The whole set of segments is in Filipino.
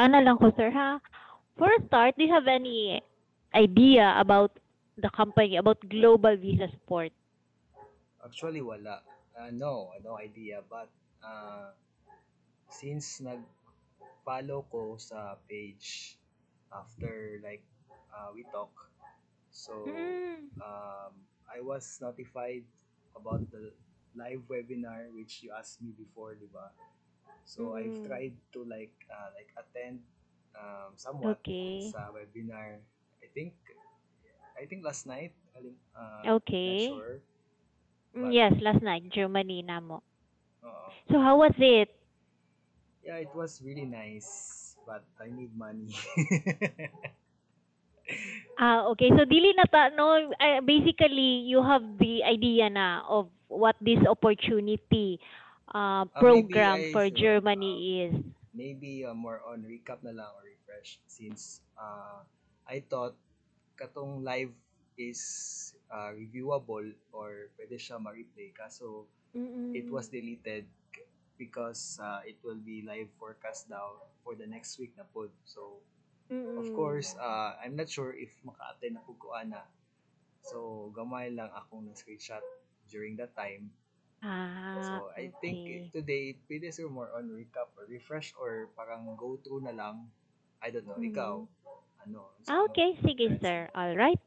Tana lang ko, sir, ha? For a start, do you have any idea about the company, about Global Visa Support? Actually, wala. No, no idea. But uh, since nag-follow ko sa page after like we talk, so Mm, I was notified about the live webinar which you asked me before, di ba? So I've mm, tried to like attend somewhat okay. sa webinar. I think I think last night. Not Okay. sure, Mm, but yes, last night, Germany na mo. uh, So how was it? yeah, it was really nice. But I need money. Ah, okay. So dili na ta no, basically you have the idea na of what this opportunity Maybe program for Germany is. more on recap na lang or refresh since I thought katong live is reviewable or pwede siya ma-replay kaso it was Mm-mm. deleted because it will be live forecast daw for the next week na pod. So of Mm-mm. course I'm not sure if maka-attend na pud ko ana. So gamay lang akong na-screenshot during that time. Ah, So I think okay. today pwede siguro more on recap or refresh or parang go through na lang. I don't know, ikaw, Mm-hmm. sa Ah, imong okay. Sige, preference sir. nimo? All right.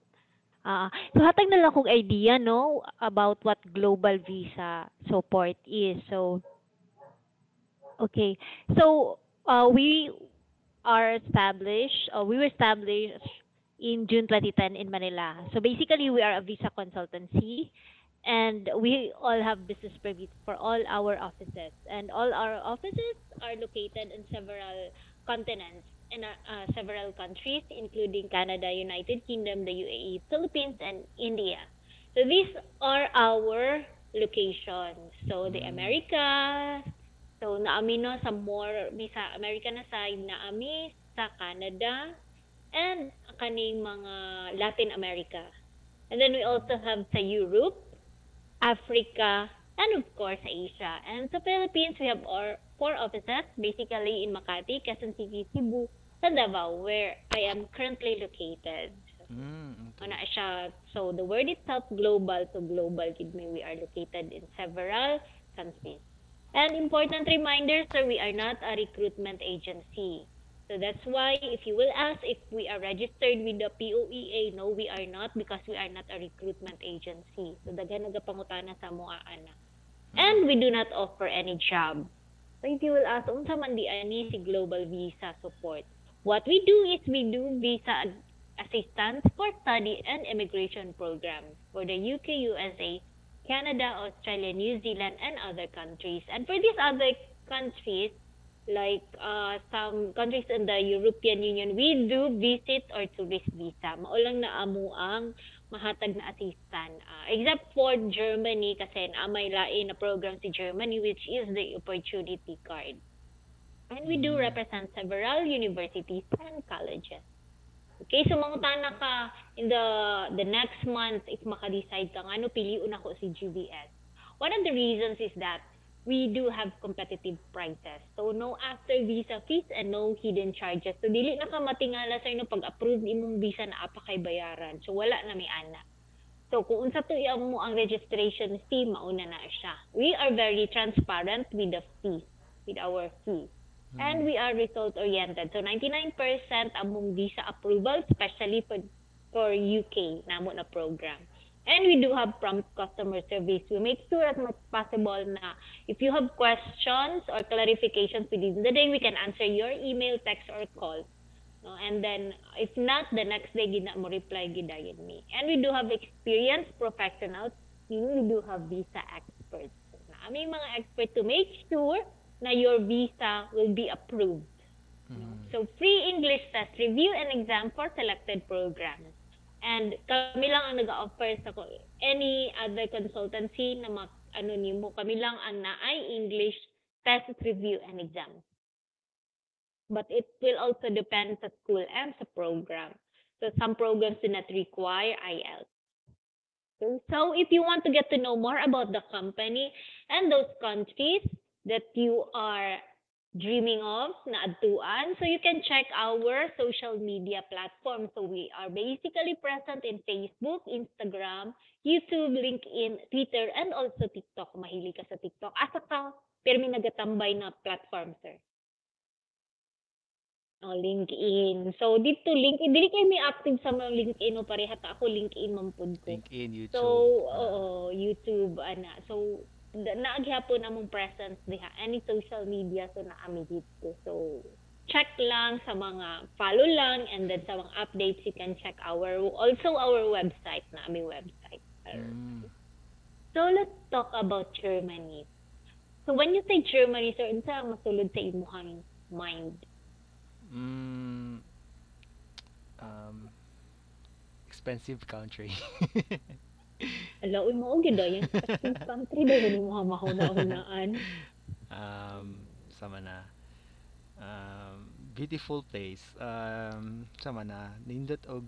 So hatag na lang kong idea, no, about what global visa support is. So, okay. So, we are established, we were established in June 2010 in Manila. So basically, we are a visa consultancy, and we all have business permits for all our offices. And all our offices are located in several continents and several countries, including Canada, United Kingdom, the UAE, Philippines, and India. So these are our locations. So the Mm. Americas, so naami no sa more sa America na side, naami sa Canada and kaning mga Latin America. And then we also have sa Europe, Africa, and of course Asia. And sa Philippines, we have our four offices, basically in Makati, Quezon City, Cebu, sa Davao, where I am currently located. Mm, Ano okay. siya, so the word itself global, so global gid me we are located in several countries. And important reminder, sir, we are not a recruitment agency. So that's why if you will ask if we are registered with the POEA, no, we are not because we are not a recruitment agency. So daghan nagapangutana sa mga ana. Mm. And we do not offer any job. So if you will ask, unsa man di ani si Global Visa Support? What we do is we do visa assistance for study and immigration programs for the UK, USA, Canada, Australia, New Zealand, and other countries. And for these other countries, like some countries in the European Union, we do visit or tourist visa. Maulang na amo ang mahatag na assistant. Except for Germany kasi may lain na program si Germany which is the opportunity card. And we do Mm. represent several universities and colleges. Okay, so mangutana ka in the next month if maka-decide ka nga no piliun ako si GBS. One of the reasons is that we do have competitive prices. So no after visa fees and no hidden charges. So dili na ka matingala sa no pag-approve imong visa na apa kay bayaran. So wala na may ana. So kung unsa to iyang mo ang registration fee mauna na siya. We are very transparent with the fee, with our fee. And Mm. we are result oriented. So 99% among visa approval especially for UK namo na program. And we do have prompt customer service. We make sure as much possible na if you have questions or clarifications within the day, we can answer your email, text, or call. No? And then, if not, the next day, gina mo reply gidayon me. And we do have experienced professionals. We do have visa experts. Na aming mga expert to make sure na your visa will be approved. No? Mm. So, free English test review and exam for selected programs. And kami lang ang nag-offer sa any other consultancy na ano nimo, kami lang ang naay English test review and exam, but it will also depend sa school and sa program. So some programs do not require IELTS. So if you want to get to know more about the company and those countries that you are dreaming of na adtuan. So you can check our social media platforms. So we are basically present in Facebook, Instagram, YouTube, LinkedIn, Twitter, and also TikTok. Mahilig ka sa TikTok. Asa ka, pero may nagatambay na platform, sir. Oh, LinkedIn. So dito LinkedIn, dili kay may active sa mga LinkedIn o pareha ta ako LinkedIn man pud ko. LinkedIn, So, YouTube. YouTube ana. So naagyapon namong presence diha any social media so naami dito. So check lang sa mga follow lang and then sa mga updates you can check our website na aming website. Mm. So let's talk about Germany. So when you say Germany, sir, unsa ang masulod sa imong mind? Mm, um, expensive country. Ala, uy, mao gyud yung expensive country daw ni mga mahuna-hunaan. Sama na. Beautiful place. Sama na. Nindot og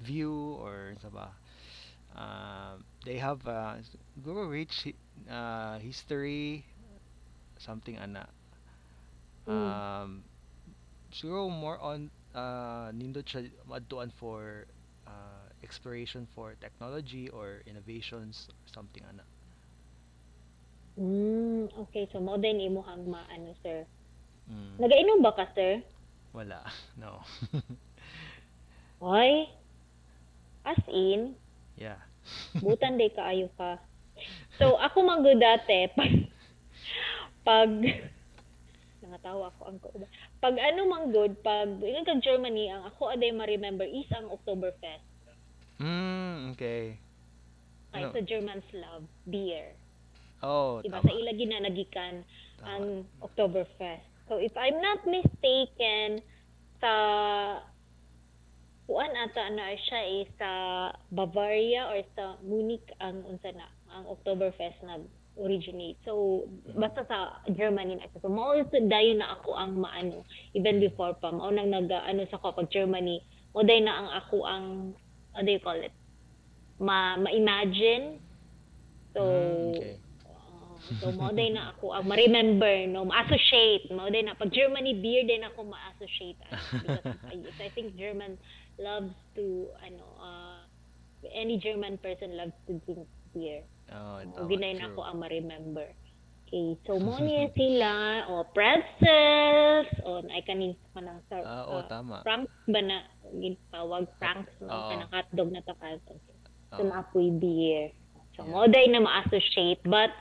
view or sa ba. They have siguro rich history, something ana. Mm. Um, Siguro more on nindot siya maadtuan for exploration for technology or innovations, something ana. Okay, so mao din imong maano, sir. Mm, Nagainom ba ka, sir? wala. No. Ay, as in, Yeah. butan day kaayo ka. So ako man gyud dati pag nangatawa ako ang kauban. Pag ano man good, pag ingon kag Germany, ang ako aday ma-remember is ang Oktoberfest. Okay. Ay, Ano? so Germans love beer. Oh, Diba sa tama. ila ginanagikan Tama. ang Oktoberfest. So if I'm not mistaken, sa kuan ata na siya sa Bavaria or sa Munich ang unsa na ang Oktoberfest nag originate. So Mm. basta sa Germany na siya. So mao dayon na ako ang maano even before pa mao nang ano sa ko pag Germany mo day na ang ako ang what do you call it? Ma-imagine. So Okay. so mao day na ako ang ma-remember no ma-associate mao day na pag Germany beer din ako ma-associate because I think German loves to any German person loves to drink beer. Oh, O tama. ginay na True. ako ang ma-remember. Okay, so mo niya sila o pretzels o ay kanin sa kanang Tama. franks ba na gitawag Hot. franks no Oo. kanang hotdog na takal. So Oo. naapoy beer. So Yeah. mo day na ma-associate but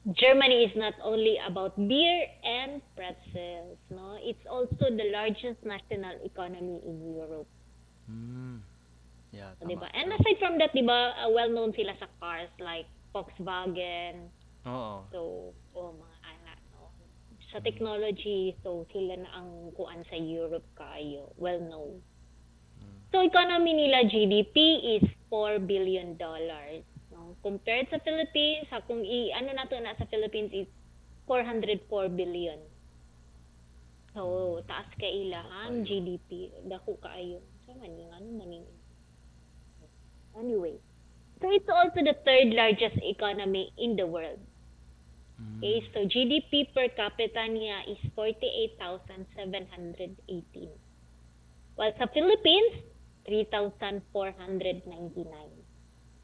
Germany is not only about beer and pretzels, no? It's also the largest national economy in Europe, Mm. Yeah, so, 'di tama. ba? And True. aside from that, 'di ba, well-known sila sa cars like Volkswagen. Oo. So, mga anak, no? Sa Mm. technology, so sila na ang kuan sa Europe kayo, well-known. Mm. So, economy nila GDP is $4 billion. No? Compared sa Philippines, kung ano na to na sa Philippines is 404 billion. So, taas ka ilahang Kayo. GDP. Dako kaayo. So, maning ano maning. Anyway. So, it's also the third largest economy in the world. Okay, Mm. so GDP per capita niya is 48,718. While sa Philippines, 3,499.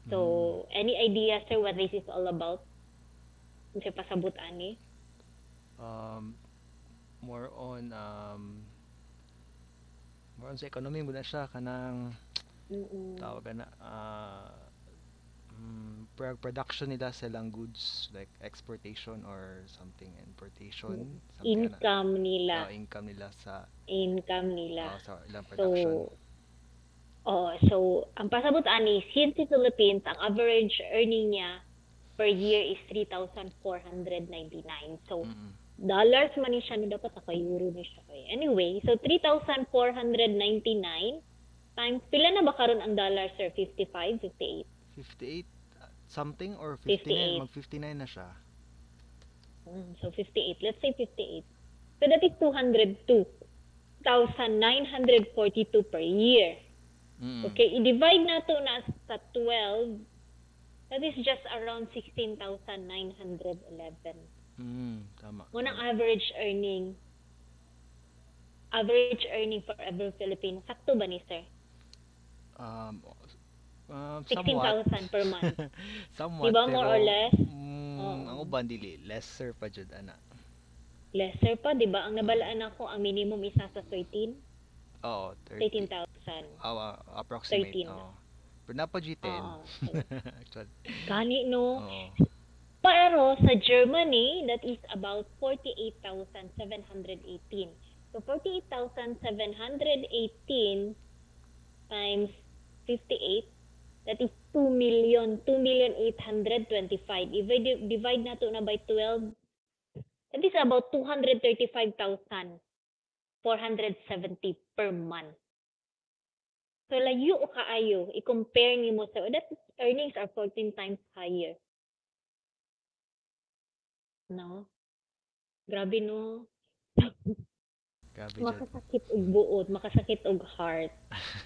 So, any idea, sir, what this is all about? Kung siya pasabot ani? Um, more on sa economy mo na siya kanang tawag na production nila silang goods like exportation or something importation something ana. Income nila. Income nila sa Income nila. sa ilang production. So, ang pasabot ani, since sa Philippines, ang average earning niya per year is 3,499. So, Mm-mm. dollars man ni siya, no, dapat ako euro ni siya. Anyway, so 3,499 times, pila na ba karon ang dollar, sir? 55, 58? 58 something or 59 58. mag 59 na siya. So 58. Let's say 58. So that is 202,942 per year. Mm-mm. Okay, i-divide na to na sa 12. That is just around 16,911. Tama, Ngunang tama. average earning for every Filipino. Sakto ba ni sir? Um, somewhat. 16,000 per month. Di Somewhat, ba more or pero less? ang Oo. uban dili lesser pa jud ana. Lesser pa, di ba? Ang Mm. nabalaan ako, ang minimum isa sa 13, Oo, 30. 13,000. Approximate. 13 lang. Oo. Pero napa G10. Oo. So, Actually. gani no. Oo. Pero sa Germany, that is about 48,718. So 48,718 times 58, that is 2,825. If I divide na to na by 12, that is about 235,470 per month. So layo o kaayo, i-compare nimo sa that earnings are 14 times higher. No? Grabe no. Grabe jud. Makasakit og buot, makasakit og heart.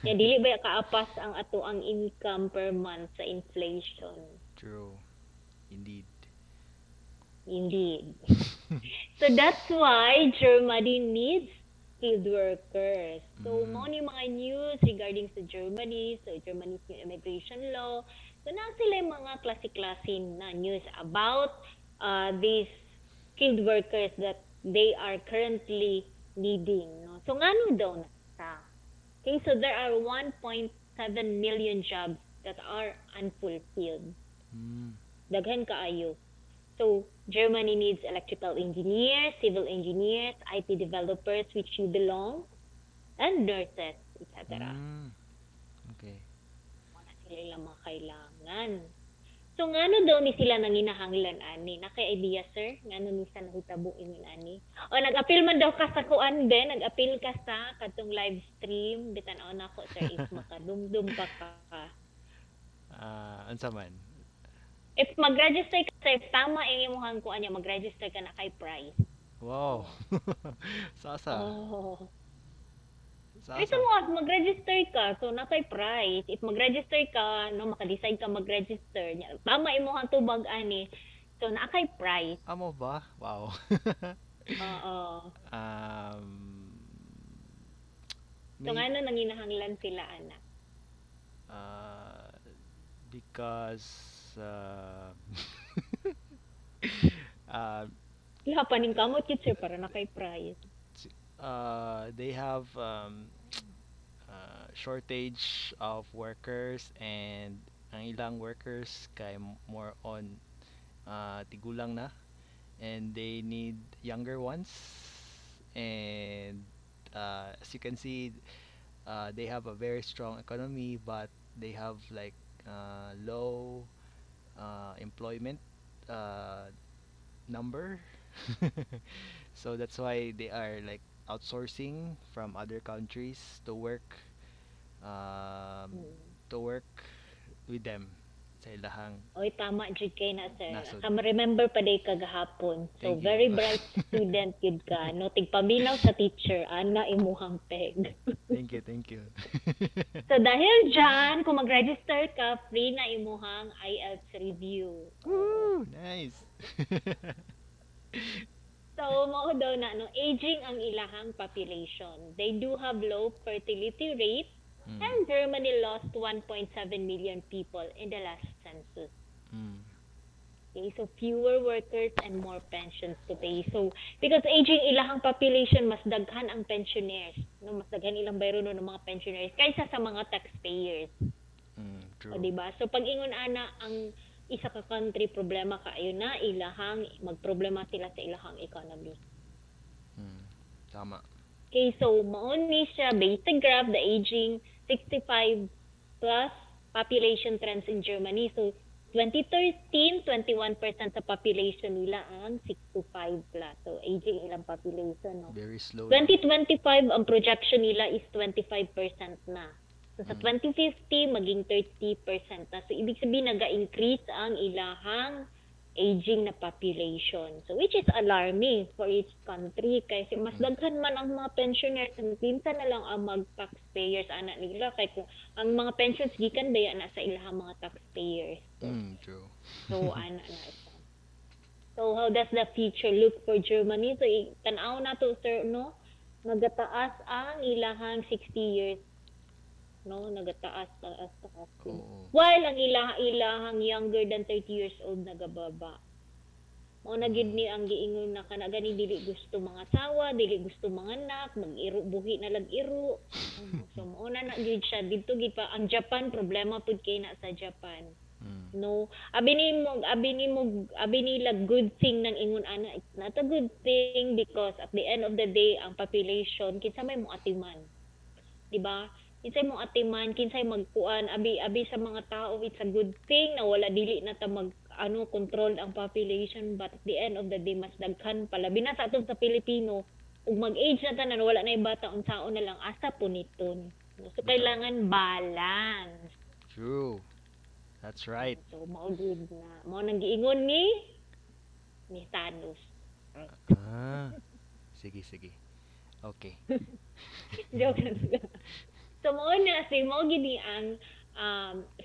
Ya dili ba kaapas ang ato ang income per month sa inflation. True. Indeed. Indeed. So that's why Germany needs skilled workers. So Mm. mao ni mga news regarding sa Germany, so Germany's new immigration law. So na sila yung mga klase-klase na news about these skilled workers that they are currently needing. No? So ngano daw na sa? Okay, so there are 1.7 million jobs that are unfulfilled. Mm. Daghan kaayo. So Germany needs electrical engineers, civil engineers, IT developers, which you belong, and nurses, etc. Mm. Okay. Mga sila lang mga kailangan. So ngano daw ni sila nanginahanglan ani? Nakay idea sir? Ngano ni sa nahitabo ingon ani? O nag-appeal man daw ka sa kuan ben, nag-appeal ka sa katong live stream bitan-on ako sir if makadumdum pa ka. Unsa man? If mag-register ka sir, if tama ang imong kuan niya, mag-register ka na kay price. Wow. Oh. Sasa. Oh. Ito Sasa. mo, mag-register ka, so na kay price. If mag-register ka, no, maka-decide ka mag-register, tama imong tubag ani, so na kay price. Amo ba? Wow. Oo. um So may nga na nanginahanglan sila, ana. uh because uh, uh, Wala pa ning kamot yun, sir, para na kay price. they have shortage of workers, and ang ilang workers kay more on tigulang na, and they need younger ones, and as you can see, they have a very strong economy, but they have like low employment uh, number. So that's why they are like outsourcing from other countries um, Hmm. to work with them sa ilahang Oy, tama jud kay na, sir. nasod. Ka remember pa day kagahapon. So Thank you. very bright student gid ka. No, tigpaminaw sa teacher, ana imuhang peg. Thank you, thank you. So dahil dyan, kung mag-register ka, free na imuhang IELTS review. Oo. Woo! Nice. So, mao daw na, no, aging ang ilahang population. They do have low fertility rate, Mm, and Germany lost 1.7 million people in the last census. mm, Okay, so fewer workers and more pensions to pay. So, because aging ilahang population, mas daghan ang pensioners. No, mas daghan ilang bayro no ng mga pensioners kaysa sa mga taxpayers. O, true. di ba? So, pag ingon ana ang isa ka country problema kaayo na ilahang magproblema sila sa ilahang economy. Mm, tama. Okay, so maon ni siya basic graph the aging 65 plus population trends in Germany. So 2013, 21% sa population nila ang 65 plus. So aging ilang population, no? Very slow lang. 2025 ang projection nila is 25% na. So sa Mm, 2050 maging 30% na. So ibig sabihin naga-increase ang ilahang aging na population. So which is alarming for each country kasi mas mm, daghan man ang mga pensioners, pinsa na lang ang mag-taxpayers ana nila kay kung ang mga pensions gikan baya na sa ilahang mga taxpayers. So, true. so ana na ito. So how does the future look for Germany? So tanaw na to sir no, nagataas ang ilahang 60 years no, nagataas taas taas yun. Oo. While ang ilahang younger than 30 years old nagababa. Mao na gid Mm. ni ang giingon na kana gani dili gusto mga asawa, dili gusto mga anak, mag-iro buhi na lag iro. So mao na gid siya didto gid pa ang Japan problema pud kay na sa Japan. Mm. No, abi nila good thing nang ingon ana, it's not a good thing because at the end of the day ang population kinsa may mo atiman, di ba? Kinsay mo atiman, kinsay magkuan, abi sa mga tao it's a good thing na wala dili na ta mag control ang population, but at the end of the day mas daghan pala bina sa aton sa Pilipino ug mag-age na tanan wala na bata unsaon na lang asa puniton. So kailangan balance. True. That's right. So mao gud na mao nang giingon ni Thanos. Ah. Sige, sige. Okay. Joke lang. So mao na si mao gid ni ang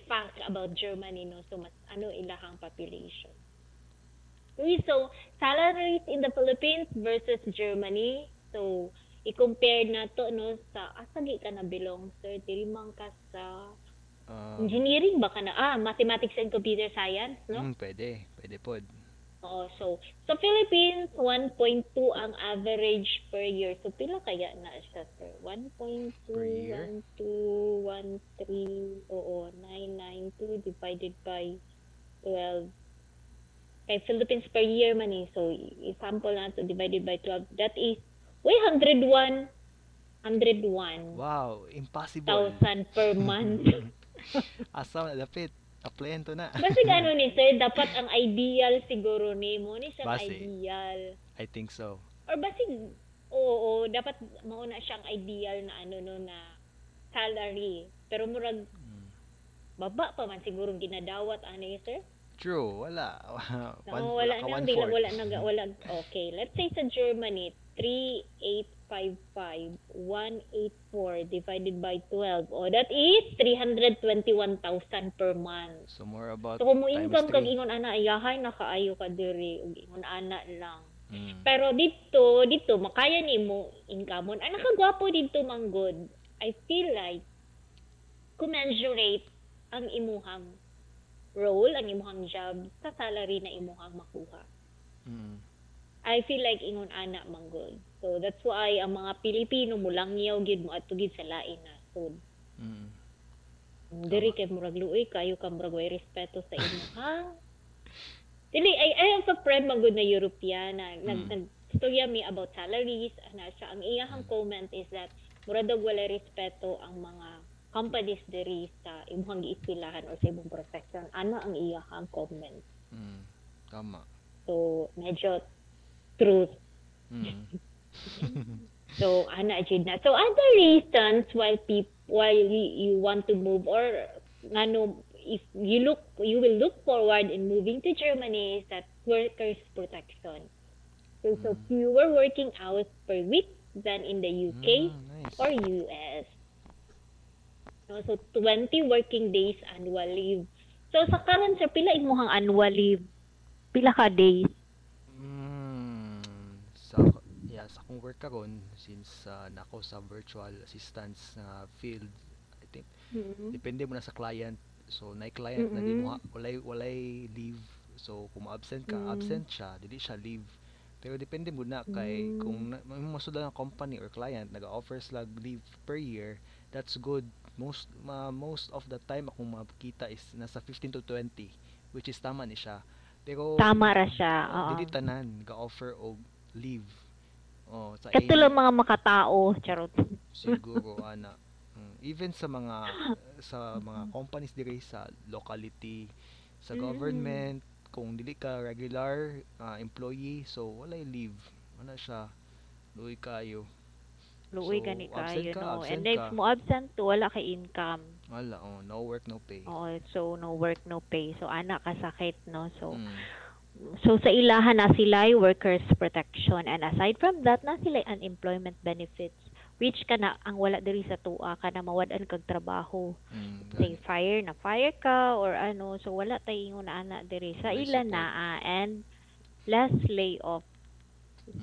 fact about Germany no, so mas ilahang population. Okay, so salaries in the Philippines versus Germany. So i-compare na to no sa asa gi ka na belong sir, dili man ka sa engineering ba ka na mathematics and computer science no? Pwede. Pwede pod. Oo, so sa Philippines 1.2 ang average per year. So pila kaya na siya sir? 1.2 Per year? 1 2 1 3 oo 992 divided by 12 kay Philippines per year man eh. So i-sample nato divided by 12 that is 101 Wow, impossible. thousand per month. Asa na dapit. Applyan to na. Basta ano ni sir, dapat ang ideal siguro nimo ni siyang Base. ideal. I think so. Or basig oo, dapat mauna siyang ideal na no na salary. Pero murag Mm. baba pa man siguro ginadawat ani sir. True, wala. No, wala ka na one fourth. wala. Okay, let's say sa Germany 3855 184 divided by 12. Oh, that is 321,000 per month. So more about So kung mo times income kag 3. ingon ana ayahay nakaayo ka diri ug ingon ana lang. Mm. Pero dito makaya nimo income. Ay nakagwapo dito manggod. I feel like commensurate ang imuhang role, ang imuhang job sa salary na imuhang makuha. Mm. I feel like ingon ana manggod. So that's why ang mga Pilipino mulangyaw gid mo adto gid sa lain na. So Mm. diri kay murag luoy kayo ka murag way respeto sa imo ha. Dili I have a friend manggod na European na nagstorya me about salaries ana siya ang iyahang comment is that murag daw wala respeto ang mga companies diri sa imong giistilahan or sa imong profession. Ano ang iyahang comment? Mm. Tama. So medyo truth. Mm. So ana jud na. So other reasons why you want to move or ngano if you will look forward in moving to Germany is that workers protection. So fewer working hours per week than in the UK Nice. or US. So 20 working days annual leave. So sa karon sir pila imong annual leave? Pila ka days? Sa akong work karon since nako sa virtual assistance na field, I think depende mo na sa client. So na client na di mo walay leave. So kung absent ka, absent siya, dili siya leave. Pero depende mo na kay kung masud ang company or client naga-offer sila leave per year, that's good. Most of the time akong makita is nasa 15 to 20, which is tama ni siya. Pero Tama ra siya. Oo. dili tanan ga-offer og leave. Sa Katulo mga makatao, charot. siguro ana. Even sa mga companies diri sa locality, sa government, kung dili ka regular employee, so walay leave. Ana siya, luoy kayo. Luoy So, gani absent kayo, ka, no? absent And if ka. mo absent to, wala ka income. Wala, no work, no pay. So no work, no pay. So anak kasakit, no? So Mm. sa ilahan na sila workers protection, and aside from that na sila unemployment benefits which kana ang wala diri sa tuwa kana mawad-an kag trabaho. Say fire ka or so wala tay ingon na ana diri sa Walay ila support. na and less layoff.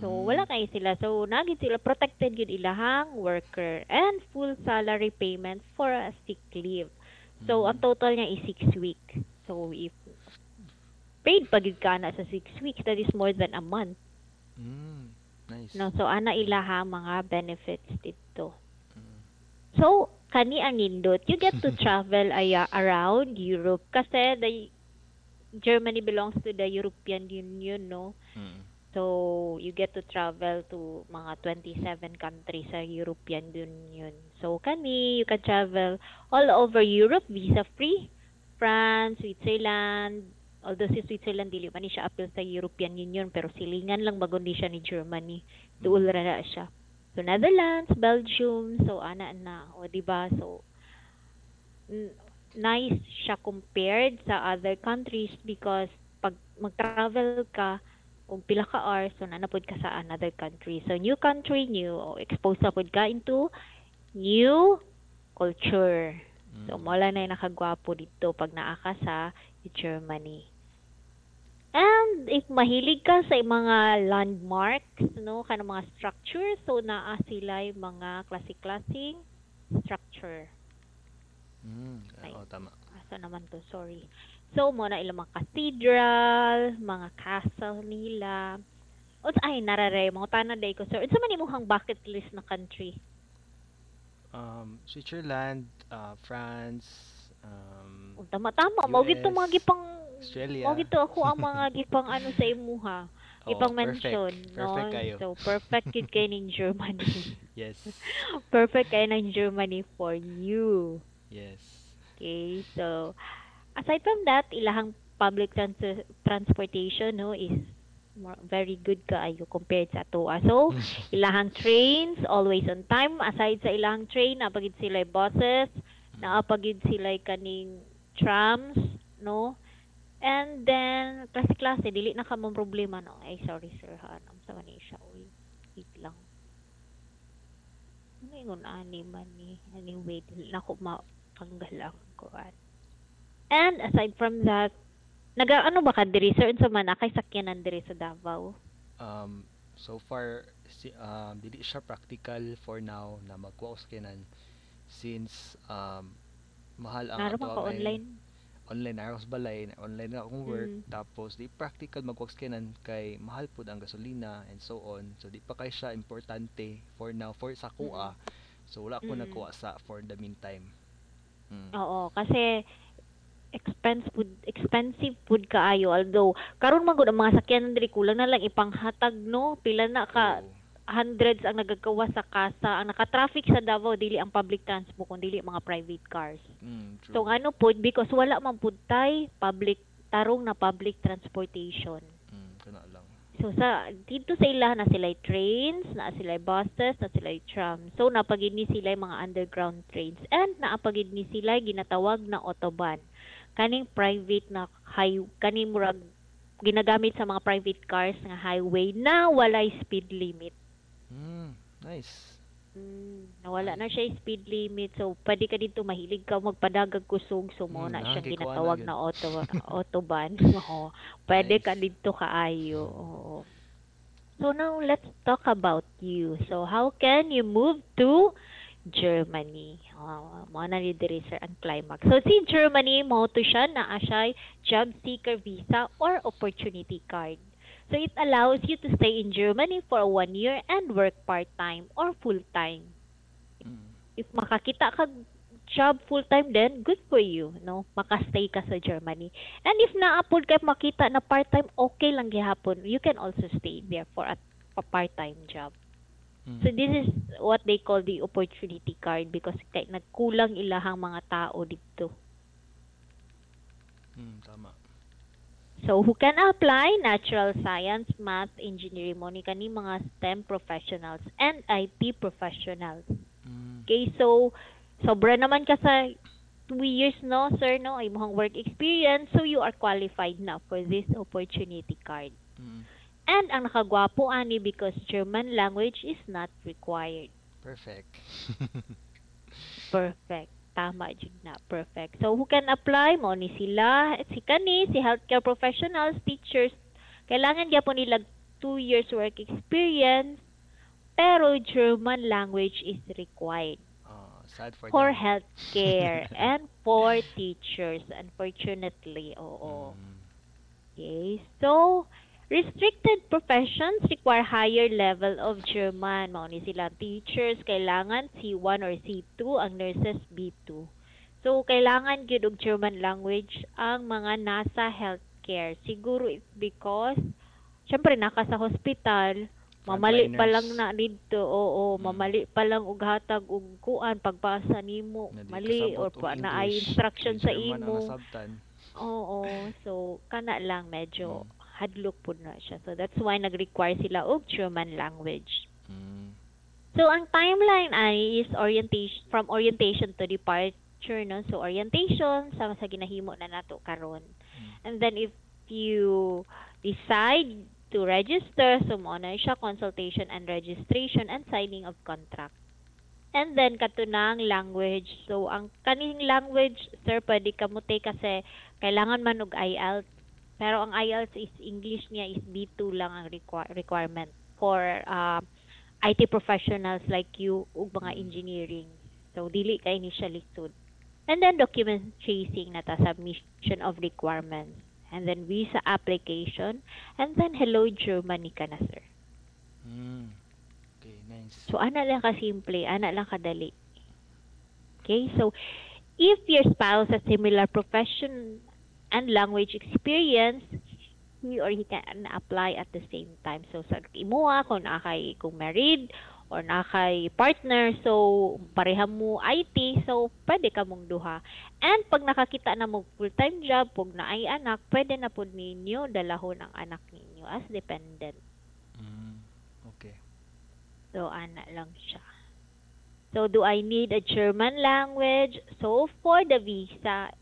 So Mm. wala kay sila. So nagit sila protected yun ilahang worker and full salary payment for a sick leave. So ang Mm. total niya is 6 weeks. So if paid pagid ka na sa 6 weeks, that is more than a month. Mm. Nice. No, so ana ilahang mga benefits dito. Mm. So kani ang nindot, you get to travel around Europe kasi Germany belongs to the European Union, no? Mm. So, you get to travel to mga 27 countries sa European Union. So, kani, you can travel all over Europe, visa-free. France, Switzerland, although si Switzerland, dili man ni siya appeal sa European Union, pero silingan lang bagon di siya ni Germany. Duol Mm. ra na siya. So, Netherlands, Belgium, so, ana na, o, diba? So, n- nice siya compared sa other countries because pag mag-travel ka og pila ka hours so nanapod ka sa another country. So new country, new exposed sa pud ka into new culture. So Mm. mo lang na nakagwapo dito pag naa ka sa Germany. And if mahilig ka sa mga landmarks, no, kanang mga structure, so naa sila mga classic-classic structure. Mm. Ay, Oo, tama. asa naman to, sorry. So, mo na ilang mga cathedral, mga castle nila. O, ay, narare, mga tanan day ko, sir. Unsa man imong bucket list na country? Switzerland, France, O, tama-tama, mao gito US, mga gipang, mao Australia. gito ako ang mga gipang ano sa imuha. Oh, Gipang perfect. mention, Perfect no? kayo. So, perfect yun kayo ng Germany. Yes. Perfect kayo ng Germany for you. Yes. Okay, so, aside from that, ilahang public transportation no is very good kaayo compared sa atoa. So, ilahang trains always on time. Aside sa ilahang train, napagid sila buses, Mm. naapagid sila kaning trams, no? And then klase-klase dili na ka mong problema no. Ay sorry sir ha. Ano sa man siya uy. Wait lang. Ano yung ani man ni? Anyway, dili na ko matanggal ang kuan. And aside from that, nag-ano ba ka diri sir unsa man kay sakyanan diri sa Davao? So far, dili siya practical for now na magkuha og skinan since mahal ang Naro ato man ka ang online? online na sa balay, online na akong work, Mm. tapos di practical magkuha og skinan kay mahal pud ang gasolina and so on. So di pa kay siya importante for now for sa Mm. kuha. So wala ko Mm. nakuha sa for the meantime. Mm. Oo, kasi expensive food kaayo although karon man gud ang mga sakyanan diri kulang na lang ipanghatag no pila na ka Oo. hundreds ang nagagawa sa kasa ang naka-traffic sa Davao dili ang public transport kundi dili mga private cars. True. So ngano pod because wala man pud tay public tarong na public transportation. Kana lang. So sa dito sa ila na sila trains, na sila buses, na sila tram. So napagid ni sila mga underground trains and naapagid ni sila ginatawag na autobahn. Kaning private na kaning murag ginagamit sa mga private cars nga highway na walay speed limit. Nice. Nawala Ay. na siya yung speed limit. So, pwede ka dito mahilig ka magpadagag kusog. So, mo na siyang Nakakikuha na ginatawag gyud. na autobahn. Oo. Pwede ka Nice. dito kaayo. Oo. So, now let's talk about you. So, how can you move to Germany? Mo na ni diri sir ang climax. So, si Germany, mo to siya na siya job seeker visa or opportunity card. So it allows you to stay in Germany for 1 year and work part-time or full-time. Mm. If makakita ka job full-time then good for you, no? Makastay ka sa Germany. And if naapod kay makita na part-time, okay lang gihapon. You can also stay there for a part-time job. So this is what they call the opportunity card because kay nagkulang ilahang mga tao dito. Tama. So, who can apply? Natural science, math, engineering, mo ni kani mga STEM professionals and IT professionals. Okay, so, sobra naman ka sa 2 years, no, sir, no, ay mohang work experience, so you are qualified na for this opportunity card. And ang nakagwapo ani because German language is not required. Perfect. Perfect. Tama jud na. Perfect. So, who can apply? Mo ni sila, si kani, si healthcare professionals, teachers, kailangan gyapon nila 2 years work experience, pero German language is required Sad for for them. healthcare and for teachers, unfortunately. Oo. Mm. Okay. So, restricted professions require higher level of German. Mao ni sila teachers kailangan C1 or C2, ang nurses B2. So, kailangan gyud og German language ang mga nasa healthcare. Siguro it's because syempre naka sa hospital, mamali pa lang Frontliners. na didto. Oo, Mm. mamali pa lang og hatag og kuan pagpasa nimo Na di mali kasabot or og pa naay English kay instruction sa German ang imo. nasabtan. Oo, so kana lang medyo Mm. hadlok pud na siya. So that's why nag-require sila og German language. Mm. So ang timeline ay is orientation to departure, no. So orientation sama sa ginahimo na nato karon. Mm. And then if you decide to register, so mo na siya consultation and registration and signing of contract. And then katunang language. So ang kaning language, sir, pwede ka mo take kasi kailangan man og IELTS. Pero ang IELTS is English niya is B2 lang ang requirement for IT professionals like you ug mga Mm. engineering. So dili kay ni siya lisod. And then document chasing na ta submission of requirements. And then visa application. And then hello Germany ka na, sir. Mm. Okay, nice. So ana lang ka simple, ana lang kadali. Okay? So if your spouse has similar profession and language experience, he or he can apply at the same time. So sa imuha kung married or nakay partner, so pareha mo IT, so pwede ka mong duha. And pag nakakita na mo full-time job, pag naay anak, pwede na pud ninyo dalahon ang anak ninyo as dependent. Mm. Okay. So ana lang siya. So do I need a German language? So for the visa,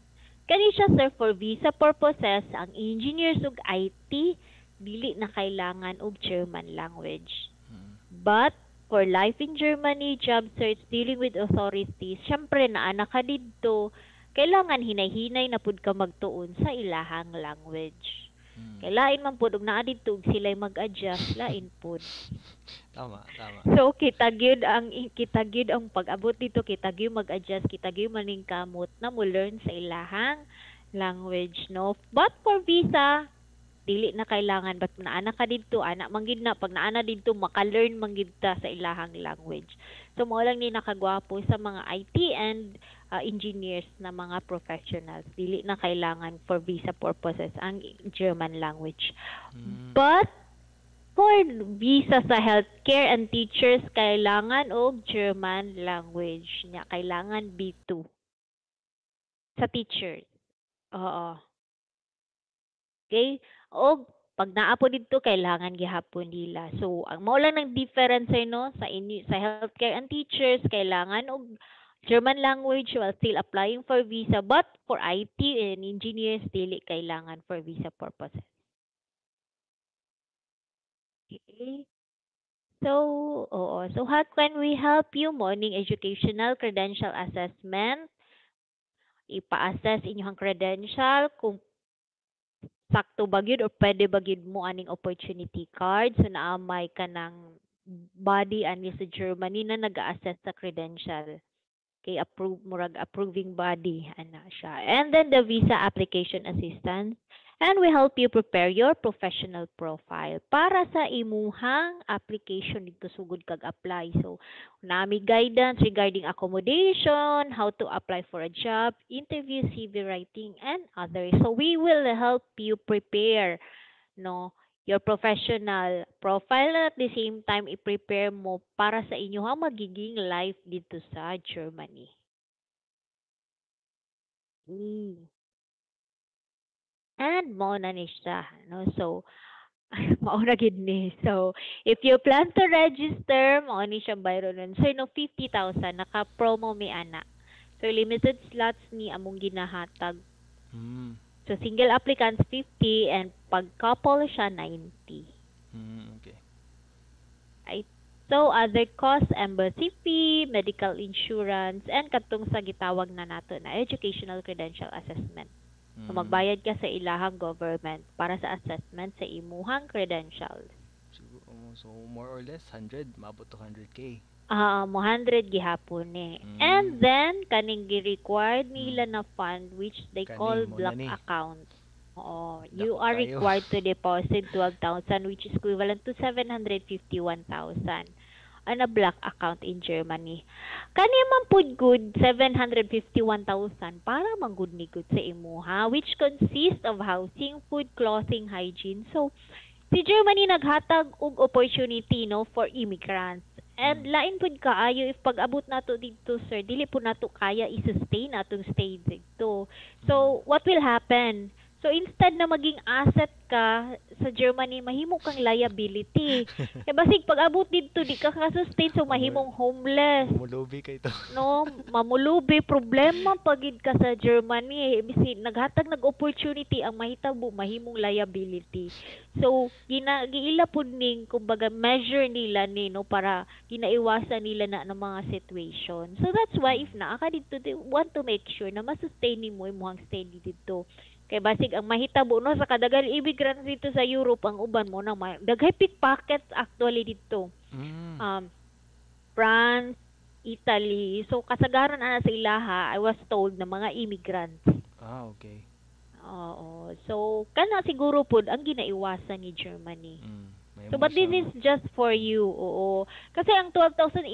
kani siya, sir, for visa purposes, ang engineers ug IT dili na kailangan og German language. Mm. But for life in Germany, job search, dealing with authorities, syempre naa na ka didto, kailangan hinay-hinay na pud ka magtuon sa ilahang language. Mm. Kay lain man pud ug naa didto ug sila'y mag-adjust, lain pud. Tama, tama. So kita gyud ang pag-abot dito, kita gyud mag-adjust, kita gyud maningkamot na mo learn sa ilahang language, no. But for visa, dili na kailangan, but naana ka didto, ana man gid na pag naana didto maka-learn man gid ta sa ilahang language. So mao lang ni nakagwapo sa mga IT and engineers na mga professionals. Dili na kailangan for visa purposes ang German language. Mm. But for visa sa healthcare and teachers, kailangan og German language niya. Kailangan B2 sa teachers. Oo. Okay? Og pag naa po dito, kailangan gihapon nila. So, ang mao lang ng difference no sa inyo sa healthcare and teachers, kailangan og German language while still applying for visa, but for IT and engineers dili kailangan for visa purposes. Okay? So, oo. So, how can we help you? Morning educational credential assessment. Ipa-assess inyong credential kung sakto ba gyud or pwede ba gyud mo aning opportunity card. So, naamay ka ng body ani sa Germany na nag-assess sa credential. Kay approving body ana siya. And then the visa application assistance. And we help you prepare your professional profile para sa imuhang application dito sugod kag apply. So, nami guidance regarding accommodation, how to apply for a job, interview, CV writing, and others. So, we will help you prepare no your professional profile at the same time i-prepare mo para sa inyong magiging life dito sa Germany. And mo na ni siya, no? So, mao na gid ni. So, if you plan to register, mao ni siya bayron nun. So, no 50,000 naka-promo mi ana. So, limited slots ni among ginahatag. Mm. So, single applicants 50 and pag couple siya 90. Okay. Right? So, other costs, embassy fee, medical insurance, and katong sa gitawag na nato na educational credential assessment. So Mm. magbayad ka sa ilahang government para sa assessment sa imuhang credentials. So more or less 100, maabot to 100K. 100 gihapon ni. And Mm. then kaning gi-required Mm. nila na fund which they Kani call mo na block ni. account. Oo, you Dako are kayo. required to deposit 12,000 which is equivalent to 751,000 on a block account in Germany. Kani man pud good 751,000 para man gud ni good sa imuha which consists of housing, food, clothing, hygiene. So si Germany naghatag og opportunity no for immigrants. And Mm. lain pud kaayo if pag-abot nato dito sir, dili po nato kaya i-sustain atong stay dito. Mm. So what will happen? So instead na maging asset ka sa Germany, mahimo kang liability. Kaya basig pag-abot dito di ka ka-sustain so Mamul mahimong homeless. mamulubi kay to. No, mamulubi problema pagid ka sa Germany bisi naghatag nag-opportunity ang mahitabo mahimong liability. So giila pud ning kumbaga measure nila ni no para ginaiwasan nila na ng mga situation. So that's why if Mm. naa ka dito they want to make sure na ma-sustain nimo imong stay dito. Kay basig ang mahitabo no sa kadagal immigrants dito sa Europe ang uban mo na daghay pickpockets actually dito. Mm. Um France, Italy. So kasagaran ana sa ilaha, I was told na mga immigrants. Okay. Oo. So kana siguro pud ang ginaiwasan ni Germany. Mm. So Mahimo but this siyang is just for you. Oo. Kasi ang 12,000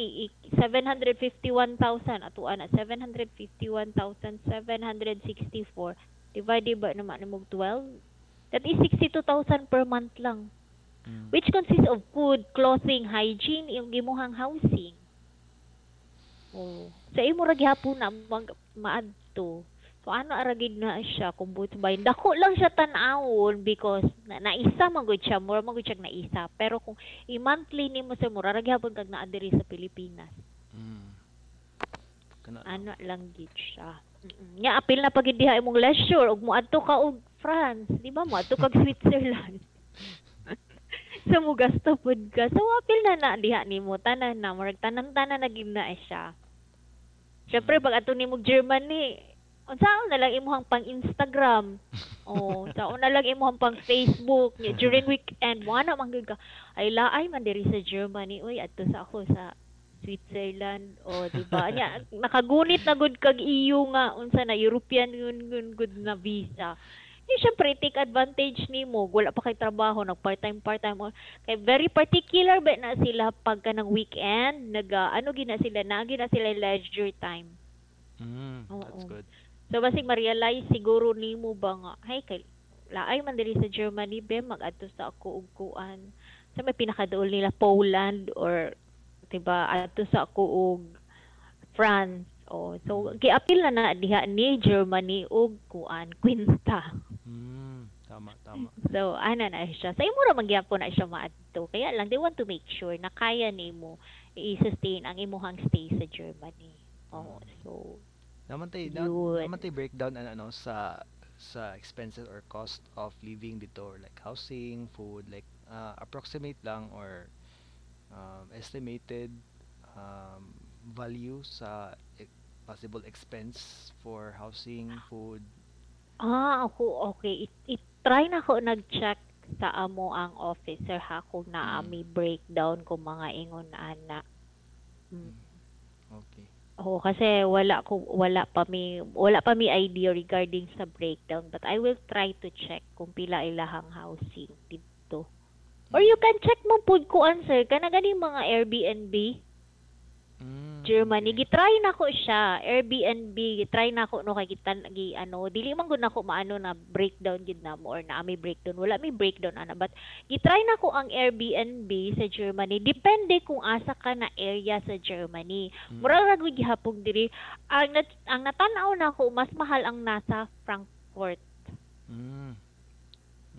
751,000 ato ana 751,764 divided by naman mo 12. That is 62,000 per month lang. mm. Which consists of food, clothing, hygiene, yung gimuhang housing. Oh. Sa imo ra gihapon na maadto. So ano aragid na siya kung buot ba dako lang siya tan-awon because naisa man gud siya, mura man gud siya naisa. Pero kung i-monthly nimo sa mura ra gihapon kag naa diri sa Pilipinas. Mm. Kana lang. Ano lang gid siya. Nya apil na pagid diha imong leisure ug moadto ka og France, di ba? Moadto kag Switzerland. So mo gasto pud ka. So apil na diha nimo tanan na murag tanan-tanan na gid na siya. Syempre Mm. pag ato nimo Germany, unsaon na lang imuhang pang Instagram. Oh, saon na lang imuhang pang Facebook nya during weekend mo ana man gyud ka. Ay laay man diri sa Germany. Uy adto sa ako sa Switzerland o di ba nya nakagunit na gud kag iyo nga unsa na European yun good na visa. Syempre take advantage nimo wala pa kay trabaho nag part-time o kay very particular ba na sila pagka ng weekend ano gina sila leisure time. That's Oo. good. So basig ma-realize siguro nimo ba nga hay kay laay man diri sa Germany be mag-adto sa ako og kuan sa may pinakaduol nila Poland or diba adto sa ako og France. Oh, so giapil na diha ni Germany og kuan kwinta. Tama, tama. So ana na siya. Sa imo ra magyapon na siya maadto. Kaya lang they want to make sure na kaya nimo i-sustain ang imuhang stay sa Germany. Oh, Mm. so Naman yun. tay breakdown ano sa expenses or cost of living dito or like housing, food, like approximate lang or estimated value sa possible expense for housing, food. Ako okay. Try na ko nag-check sa amo ang officer ha kung naa Mm. may breakdown kung mga ingon ana. Mm. Mm. Okay. Oo, kasi wala pa mi idea regarding sa breakdown but I will try to check kung pila ilahang housing dito. Or you can check mo pud ko answer kana gani mga Airbnb Germany. Okay. Gitry na ko siya, Airbnb, gitry na ko no kay dili man gud nako maano na breakdown gid na mo or na may breakdown. Wala may breakdown ana but gitry na ko ang Airbnb sa Germany. Depende kung asa ka na area sa Germany. Mm. Mura ra gud gihapon diri. Ang natanaw na ko mas mahal ang nasa Frankfurt. Mm.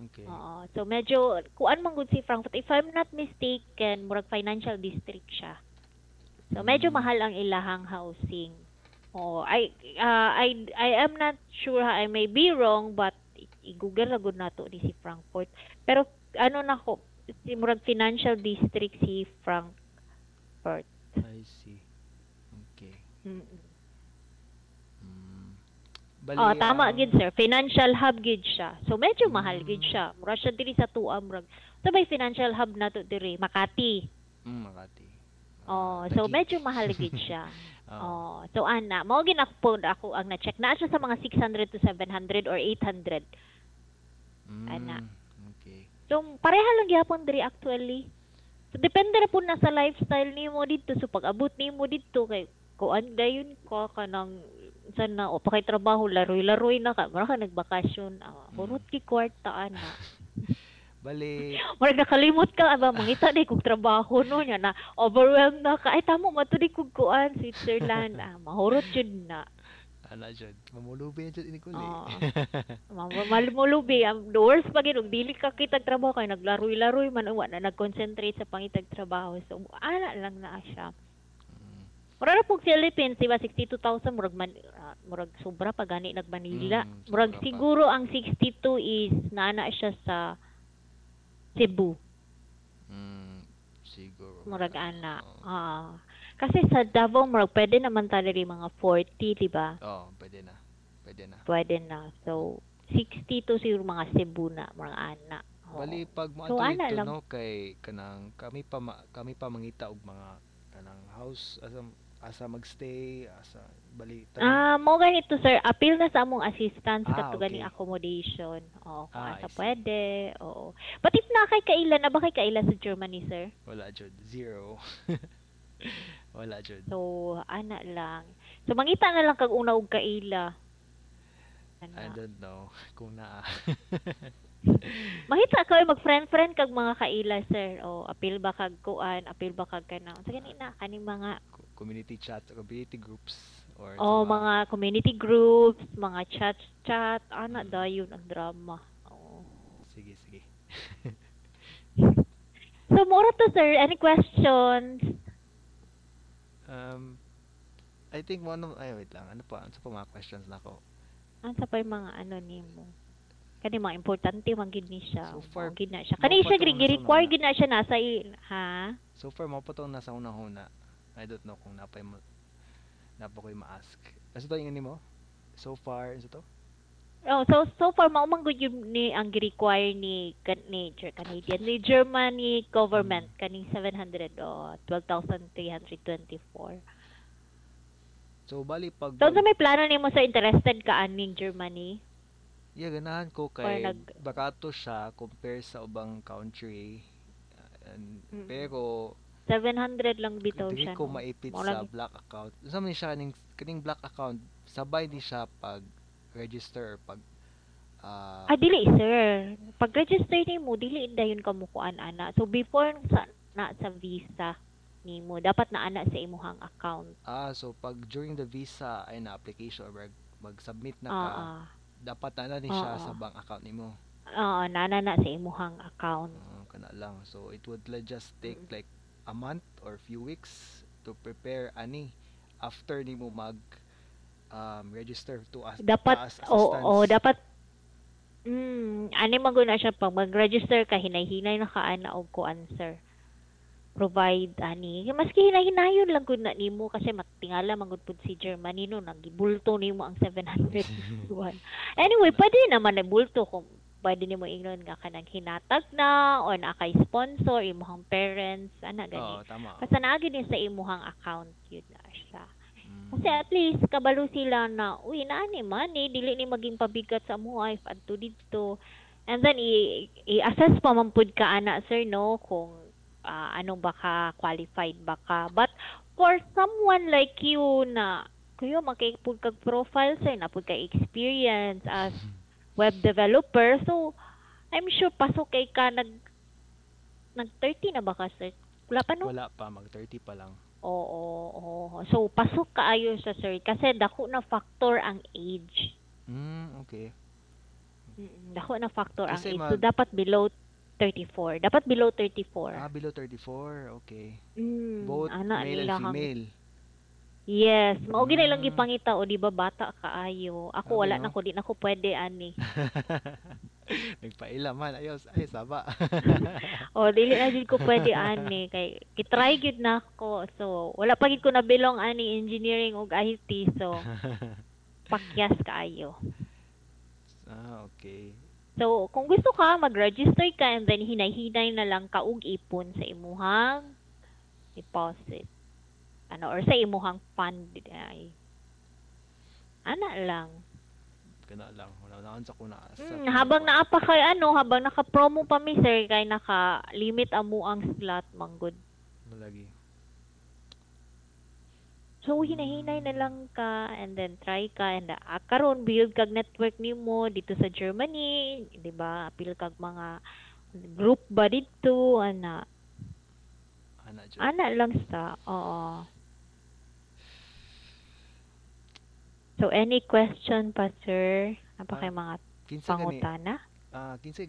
Okay. Oo. So medyo kuan man gud si Frankfurt if I'm not mistaken, murag financial district siya. So medyo Mm. mahal ang ilahang housing. Oh, I am not sure I may be wrong but i-google ra gud nato ni si Frankfurt. Pero ano na ko si murag financial district si Frankfurt. I see. Okay. Mm. Mm. Oh, Bali tama ang gid sir. Financial hub gid siya. So medyo mahal gid mm, siya. Mura siya diri sa tuwa murag. Sabay financial hub nato diri, Makati. Makati. So Taguig. medyo mahal gid siya. Oo. So ana, mao gid ako ang na-check na siya sa mga 600 to 700 or 800 ana. Mm, okay. So pareha lang gyapon diri actually. So depende ra pud na sa lifestyle nimo dito. So pag abot nimo dito kay kuan dayon ka kanang sana o pakay trabaho laroy-laroy na ka, mura ka nagbakasyon. Mm. Hurot ki kwarta ana. Bali Murag nakalimot ka aba mangita day kog trabaho no nya na overwhelmed na ka. Ay tamo matudi kog kuan Switzerland. Mahurot jud na. ana jud. Mamulubi jud ini kuli. Malmulubi ang the worst pa gid og dili ka kitag trabaho kay naglaroy-laroy man uwa na nag-concentrate sa pangitag trabaho. So ana lang na siya. Mm, Mura na pong Philippines, di ba, 62,000, murag sobra pa gani nag Manila. Murag sobra pa. siguro ang 62 is naana siya sa Cebu. Siguro. Murag ana. Oo. Kasi sa Davao, murag pwede naman talaga mga 40, di ba? Oh, pwede na. Pwede na. Pwede na. So, 62 siguro mga Cebu na, mga ana. Oo. Bali pag So, moadto ana dito lang. no kay kanang kami pa mangita og mga kanang house asa magstay asa bali Mo ganito sir, appeal na sa among assistance kato okay. ganing accommodation. Kung I asa see. pwede. Oo. But if na kay kaila na ba kay kaila sa Germany sir? Wala jud. Zero. Wala jud. So, ana lang. So, mangita na lang kag una og kaila. I Ana. don't know kung naa. Mahita ka mag-friend-friend kag mga kaila sir. Appeal ba kag kuan, appeal ba kag kana. Sa ganina kaning mga Community chat, community groups or mga community groups, mga chat, ana dayon ang drama. Sige, sige. So, mura to sir, any questions? I think wait lang. Ano pa? Ano pa mga questions na ako? Asa pa yung mga ano nimo? Kani mga importante man gid ni siya. So far, gid na siya. mao Kani pa siya tong nasa gi-require una. gid na siya nasa ha? So far, mo pa itong nasa una-una. I don't know kung napa ko'y ma-ask. Ano to yung mo? So far, ano to? So far mao man gud yun ni ang gi-require ni Canadian ni Germany government kaning 700 12,324. So, bali pag So sa may plano nimo sa interested ka aning Germany? yeah, ganahan ko Or kay nag- bakato siya compare sa ubang country. Mm. Pero 700 lang bitaw dili siya. ko no? maipit Mao sa lang- black account. Sa man siya kaning black account, sabay ni siya pag register pag Dili sir. Pag-register nimo dili dayon ka mukuan ana. So before sa visa nimo dapat na ana sa imuhang account. so pag during the visa ay na application or mag-submit na ka, Oo. dapat na ni siya Oo. sa bank account nimo. Oo, nana na sa imuhang account. Kana lang. So it would just take like a month or few weeks to prepare ani after nimo mag register to as Dapat assistance. dapat ani man gud na siya pag mag-register ka hinay-hinay na ka ana og kuan sir. Provide ani maski hinay-hinayon lang gud na nimo kasi matingala man gud pud si Germany no nagibulto nimo ang 700 buwan. Anyway, pwede naman na bulto kung pwede nimo ingnon nga kanang hinatag na o na kay sponsor imuhang parents ana gani. Oo, tama. Kasi naagi din sa imuhang account yun na siya. Mm. Kasi at least kabalo sila na uy naani man dili ni maging pabigat sa mo wife adto dito. And then i-assess pa man pud ka ana sir no kung anong baka qualified baka. But for someone like you na kuyo makipud kag profile sir na pud kay experience as web developer, so I'm sure pasok kay ka nag 30 na ba ka sir? Wala pa no? Wala pa, mag-30 pa lang. Oo. So pasok kaayo sa sir kasi dako na factor ang age. Okay. Dako na factor ang Kasi age. So dapat below 34. Dapat below 34. Below 34, okay. Both Both male and female. Yes, mao gid lang gipangita o di ba bata kaayo. Ako wala no? na ko di na ko pwede ani. Nagpaila man, ayos, ay saba. Dili na jud ko pwede ani kay kitry gid na ako. So wala pa gid ko na belong ani engineering ug IT so pakyas kaayo. Okay. So, kung gusto ka, mag-register ka and then hinay-hinay na lang ka og ipon sa imuhang deposit. Or sa imuhang fund. Ay. Ana lang. Kana lang. Wala na sa kuna. Habang naapa kay habang naka-promo pa mi sir, kay naka-limit amo ang slot manggod. Malagi. So, hinahinay na lang ka and then try ka and karon build kag network nimo dito sa Germany, di ba? Apil kag mga group ba dito, ana. Jud. Ana lang sa, oo. So, any question pa, sir? Apa kay mga Kinsa gani pangutana? kinsa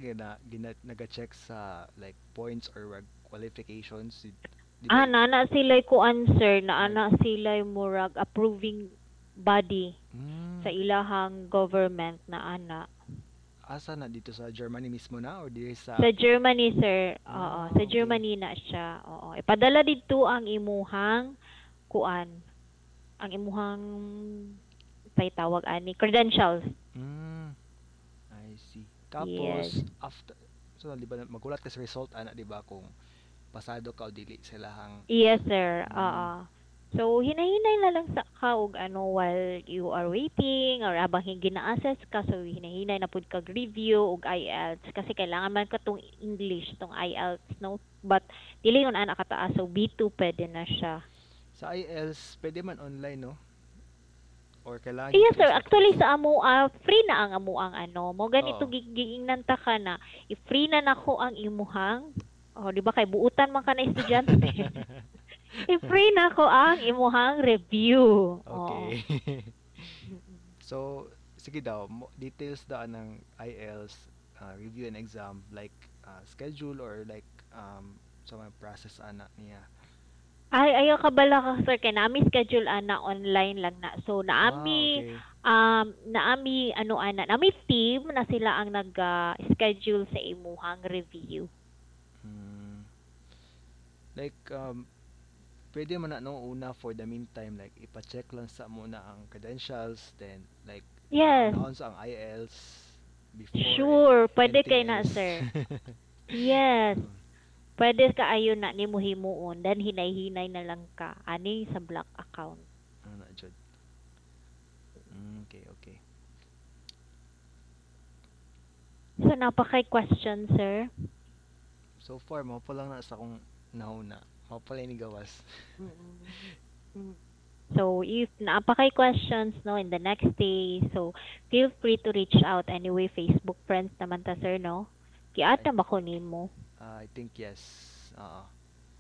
naga-check sa like points or qualifications di Nana sila ko answer na ana sila murag approving body sa ilahang government na ana. Asa na dito sa Germany mismo na or diri sa Germany sir. Oo, sa okay. Germany na siya. Oo. Ipadala dito ang imuhang kuan. Ang imuhang tawag ani credentials. I see. Tapos Yes. after so di ba magulat ka sa result ana di ba kung pasado ka o dili silahang Yes sir. Oo. So hinahinay na lang sa ka og while you are waiting or habang gina-assess ka, so hinahinay na pud kag review og IELTS kasi kailangan man ka tong English tong IELTS no, but dili yun ana kataas, so B2 pwede na siya. sa IELTS pwede man online no or kailangan Yes sir, face-to-face? actually sa amo free na ang amo ang mo ganito Oo. giingnan ta ka na i-free na nako ang imuhang di ba kay buutan man ka na estudyante. I-free na ko ang imuhang review. Okay. So sige daw details daw ng IELTS review and exam like schedule or like sa mga process ana niya. Ay, ayaw ka bala ka sir kay naami schedule ana online lang na. So naami Okay. naami naami team na sila ang nag-schedule sa imuhang review. Like pwede man na no una for the meantime like ipa-check lang sa muna ang credentials then like Yes. announce ang IELTS before Sure, pwede anything kay na else. sir. Yes. Pwede ka ayon na nimo himuon then hinay-hinay na lang ka ani sa black account. Ano na jud. Okay, okay. So napakay question sir. So far mo pa lang na sa kung nauna. Mo pa lang ni gawas. So if napakay questions no in the next day, so feel free to reach out anyway. Facebook friends naman ta sir no. Kiata ba ko nimo? I think yes.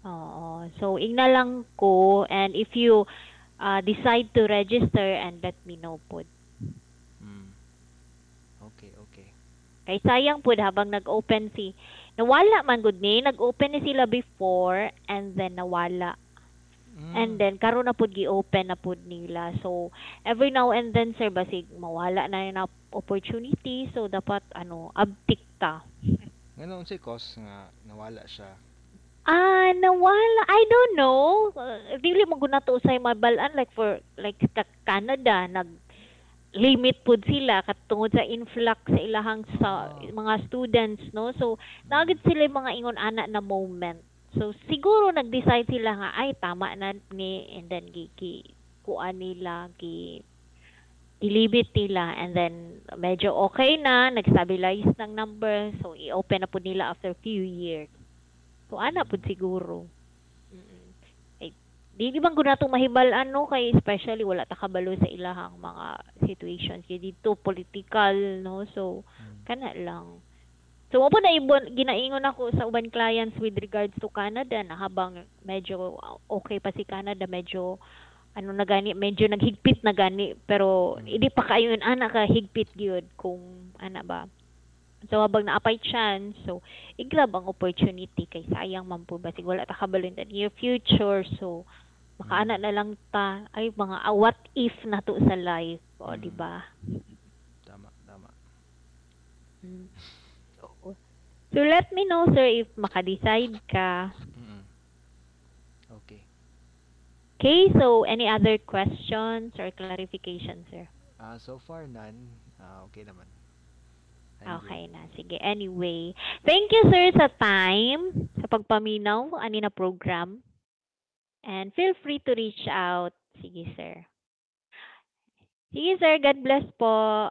Oo. So ingna lang ko and if you decide to register and let me know pod. Okay, okay. Kay sayang pod habang nag-open nawala man gud ni, nag-open ni sila before and then nawala. And then karon na pud gi-open na pud nila. So every now and then sir basig mawala na yung opportunity, so dapat abtik ta. Ngayon si cause nga nawala siya. Nawala. I don't know. Dili mo guna to usay mabalaan like for Canada limit pud sila katungod sa influx sa ilahang sa mga students no. So nagid sila yung mga ingon ana na moment. So siguro nag-decide sila nga ay tama na ni and then kuan nila i-limit nila and then medyo okay na nag-stabilize ng number, so i-open na pud nila after few years. So ana pud siguro. Di bang guna itong mahibal kay especially wala ta kabalo sa ilahang mga situations kay dito political no, so kana lang. So mo na ginaingon ako sa uban clients with regards to Canada na habang medyo okay pa si Canada, medyo na gani, medyo naghigpit na gani pero hindi pa kayo ana ka higpit gyud kung ana ba. So habang naapay chance, so igrab ang opportunity kay sayang man po basig wala ta kabalo in the near future, so makaana na lang ta ay mga what if na to sa life o di ba? Tama. So let me know sir if maka-decide ka. Okay. Okay, so any other questions or clarification sir? So far, none. Okay naman. I'm good. Okay na. Sige. Anyway, thank you, sir, sa time, sa pagpaminaw, ani na program. And feel free to reach out. Sige, sir. Sige, sir. God bless po.